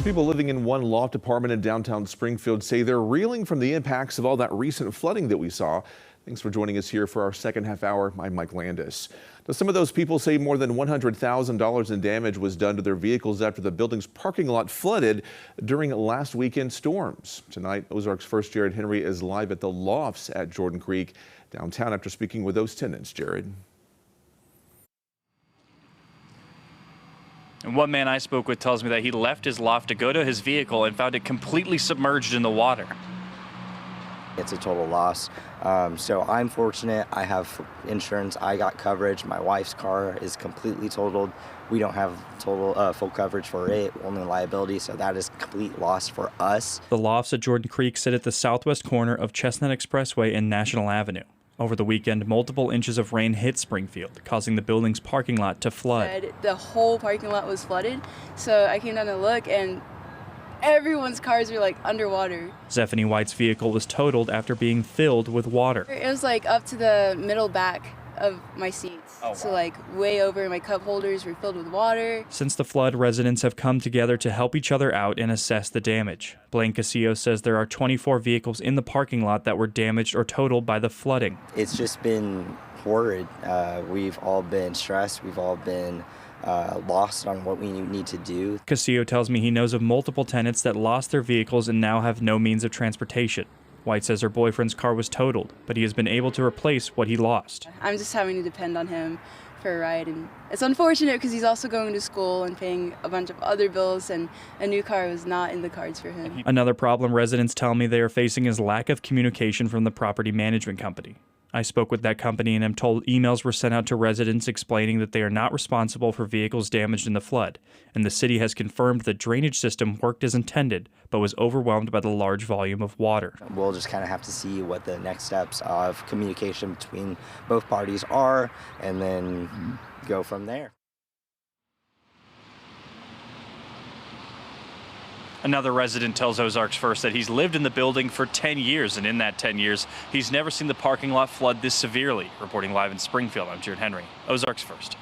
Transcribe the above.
People living in one loft apartment in downtown Springfield say they're reeling from the impacts of all that recent flooding that we saw. Thanks for joining us here for our second half hour. I'm Mike Landis. Now, some of those people say more than $100,000 in damage was done to their vehicles after the building's parking lot flooded during last weekend's storms. Tonight, Ozark's first Jared Henry is live at the lofts at Jordan Creek downtown after speaking with those tenants. Jared. And one man I spoke with tells me that he left his loft to go to his vehicle and found it completely submerged in the water. It's a total loss. So I'm fortunate. I have insurance. I got coverage. My wife's car is completely totaled. We don't have full coverage for it, only liability. So that is complete loss for us. The lofts at Jordan Creek sit at the southwest corner of Chestnut Expressway and National Avenue. Over the weekend, multiple inches of rain hit Springfield, causing the building's parking lot to flood. The whole parking lot was flooded, so I came down to look, and everyone's cars were like underwater. Zephanie White's vehicle was totaled after being filled with water. It was like up to the middle back of my seats. Oh, wow. So like way over. My cup holders were filled with water. Since the flood, residents have come together to help each other out and assess the damage. Blaine Casillo says there are 24 vehicles in the parking lot that were damaged or totaled by the flooding. It's just been horrid. We've all been stressed. We've all been lost on what we need to do. Casillo tells me he knows of multiple tenants that lost their vehicles and now have no means of transportation. White says her boyfriend's car was totaled, but he has been able to replace what he lost. I'm just having to depend on him for a ride, and it's unfortunate because he's also going to school and paying a bunch of other bills, and a new car was not in the cards for him. Another problem residents tell me they are facing is lack of communication from the property management company. I spoke with that company and am told emails were sent out to residents explaining that they are not responsible for vehicles damaged in the flood, and the city has confirmed the drainage system worked as intended, but was overwhelmed by the large volume of water. We'll just kind of have to see what the next steps of communication between both parties are, and then go from there. Another resident tells Ozark's First that he's lived in the building for 10 years, and in that 10 years, he's never seen the parking lot flood this severely. Reporting live in Springfield, I'm Jared Henry, Ozark's First.